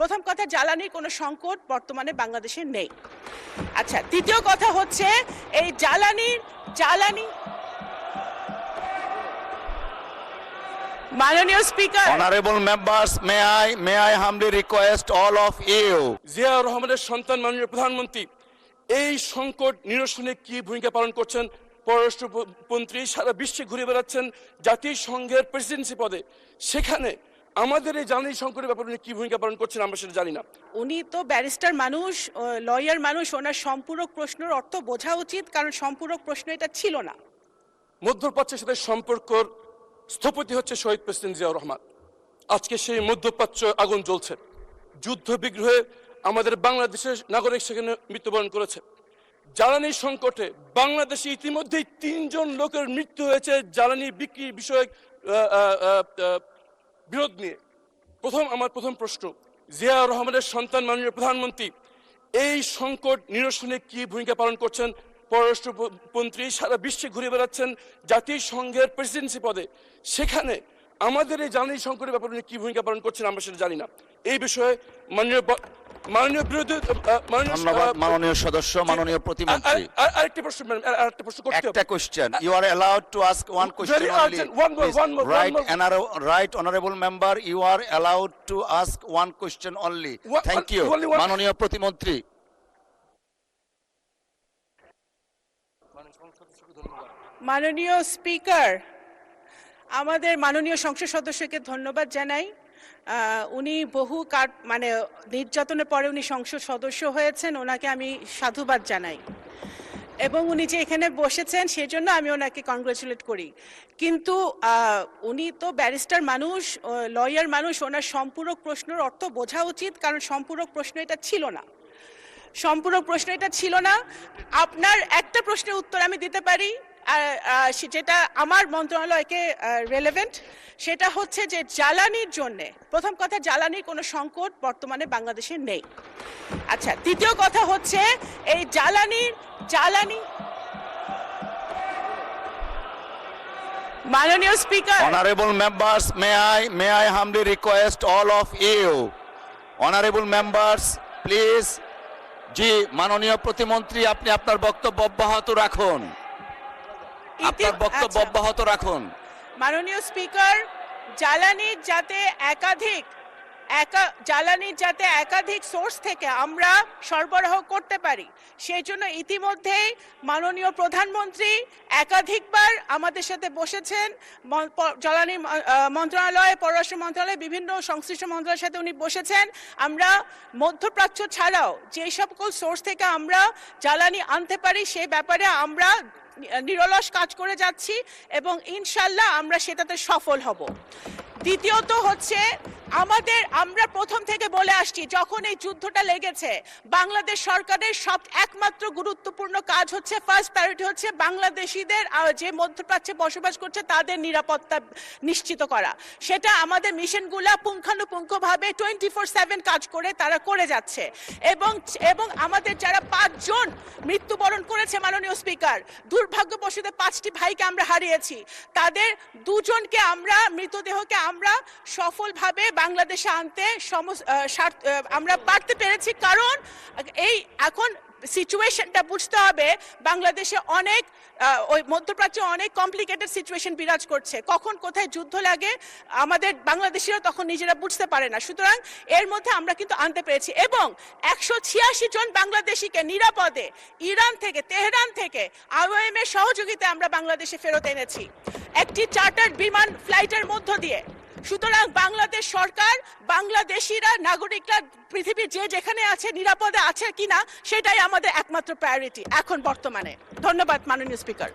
প্রথম কথা, জ্বালানির কোনো সংকট বর্তমানে বাংলাদেশে নেই। আচ্ছা, দ্বিতীয় কথা হচ্ছে এই জ্বালানি মাননীয় speaker, Honorable members, may I humbly request all of you. Ziaur রহমানের সন্তান মাননীয় প্রধানমন্ত্রী এই সংকট নিরসনে কি ভূমিকা পালন করছেন? পররাষ্ট্রমন্ত্রী সারা বিশ্বে ঘুরে বেড়াচ্ছেন জাতিসংঘের প্রেসিডেন্সি পদে, সেখানে আমাদের এই জ্বালানি সংকটের ব্যাপারে উনি কি ভূমিকা পালন করছেন আমরা সেটা জানি না। উনি তো ব্যারিস্টার মানুষ, লয়ার মানুষ, ওনার সম্পূরক প্রশ্নের অর্থ বোঝা উচিত, কারণ সম্পূরক প্রশ্ন এটা ছিল না। মধ্যপ্রাচ্যের সাথে সম্পর্কর স্থপতি হচ্ছে শহীদ প্রেসিডেন্ট জিয়াউর রহমান। আজকে সেই মধ্যপ্রাচ্য আগুন জ্বলছে, যুদ্ধ বিগ্রহে আমাদের বাংলাদেশের নাগরিক সেখানে মৃত্যুবরণ করেছে। জ্বালানি সংকটে বাংলাদেশে ইতিমধ্যেই 3 জন লোকের মৃত্যু হয়েছে জ্বালানি বিক্রি বিষয়ক বিরোধ নিয়ে। আমার প্রথম প্রশ্ন, জিয়াউর রহমানের সন্তান মাননীয় প্রধানমন্ত্রী এই সংকট নিরসনে কি ভূমিকা পালন করছেন? পররাষ্ট্রমন্ত্রী সারা বিশ্বে ঘুরে বেড়াচ্ছেন জাতিসংঘের প্রেসিডেন্সি পদে, সেখানে আমাদের এই জ্বালানি সংকটের ব্যাপারে উনি কি ভূমিকা পালন করছেন আমরা সেটা জানি না। এই বিষয়ে মাননীয় বিরোধী মাননীয় সদস্য, মাননীয় প্রতিমন্ত্রী, আরেকটি প্রশ্ন করতে হবে। একটা question. You are allowed to ask one question only. Right, honorable member, you are allowed to ask one question only. Thank you. মাননীয় প্রতিমন্ত্রী। মাননীয় স্পিকার, আমাদের মাননীয় সংসদ সদস্যকে ধন্যবাদ জানাই। উনি বহু নির্যাতনের পরে উনি সংসদ সদস্য হয়েছেন, ওনাকে আমি সাধুবাদ জানাই। এবং উনি যে এখানে বসেছেন সেজন্য আমি ওনাকে কংগ্রেচুলেট করি। কিন্তু উনি তো ব্যারিস্টার মানুষ, লয়ার মানুষ, ওনার সম্পূরক প্রশ্নের অর্থ বোঝা উচিত, কারণ সম্পূরক প্রশ্ন এটা ছিল না। আপনার একটা প্রশ্নের উত্তর আমি দিতে পারি, যেটা আমার মন্ত্রণালয়কে রেলেভেন্ট, সেটা হচ্ছে যে জ্বালানির জন্যে, প্রথম কথা, জ্বালানির কোনো সংকট বর্তমানে বাংলাদেশে নেই। আচ্ছা, দ্বিতীয় কথা হচ্ছে এই মাননীয় speaker, Honorable members, may I humbly request all of you. Honorable members, please. জি, মাননীয় প্রতিমন্ত্রী, আপনি আপনার বক্তব্য অব্যাহত রাখুন। মাননীয় স্পিকার, জ্বালানির যাতে একাধিক সোর্স থেকে আমরা সরবরাহ করতে পারি, সেই জন্য ইতিমধ্যেই মাননীয় প্রধানমন্ত্রী একাধিকবার আমাদের সাথে বসেছেন। জ্বালানি মন্ত্রণালয়, পররাষ্ট্র মন্ত্রণালয়, বিভিন্ন সংশ্লিষ্ট মন্ত্রণালয়ের সাথে উনি বসেছেন। আমরা মধ্যপ্রাচ্য ছাড়াও যে সকল সোর্স থেকে আমরা জ্বালানি আনতে পারি সে ব্যাপারে আমরা নিরলস কাজ করে যাচ্ছি এবং ইনশাল্লাহ আমরা সেটাতে সফল হব। দ্বিতীয়ত হচ্ছে আমরা প্রথম থেকে বলে আসছি, যখন এই যুদ্ধটা লেগেছে, বাংলাদেশ সরকারের একমাত্র গুরুত্বপূর্ণ কাজ হচ্ছে, ফার্স্ট প্রায়োরিটি হচ্ছে বাংলাদেশিদের যে মধ্যপ্রাচ্যে বসবাস করছে তাদের নিরাপত্তা নিশ্চিত করা। সেটা আমাদের মিশনগুলা পুঙ্খানুপুঙ্খভাবে 24/7 কাজ করে তারা করে যাচ্ছে। এবং আমাদের যারা 5 জন মৃত্যুবরণ করেছে মাননীয় স্পিকার, দুর্ভাগ্যবশত 5টি ভাইকে আমরা হারিয়েছি, তাদের 2 জনকে মৃতদেহকে আমরা সফলভাবে বাংলাদেশে আনতে আমরা পারতে পেরেছি। কারণ এখন সিচুয়েশনটা বুঝতে হবে, বাংলাদেশে ওই মধ্যপ্রাচ্যে অনেক কমপ্লিকেটেড সিচুয়েশন বিরাজ করছে। কখন কোথায় যুদ্ধ লাগে আমাদের বাংলাদেশিরা তখন নিজেরা বুঝতে পারে না। সুতরাং এর মধ্যে আমরা কিন্তু আনতে পেরেছি এবং 186 জন বাংলাদেশিকে নিরাপদে ইরান থেকে, তেহরান থেকে IOM এর সহযোগিতায় আমরা বাংলাদেশে ফেরত এনেছি একটি চার্টার্ড বিমান ফ্লাইটের মধ্য দিয়ে। সুতরাং বাংলাদেশ সরকার, বাংলাদেশিরা, নাগরিকরা পৃথিবীর যেখানে আছে নিরাপদে আছে কিনা সেটাই আমাদের একমাত্র প্রায়োরিটি এখন বর্তমানে। ধন্যবাদ মাননীয় স্পিকার।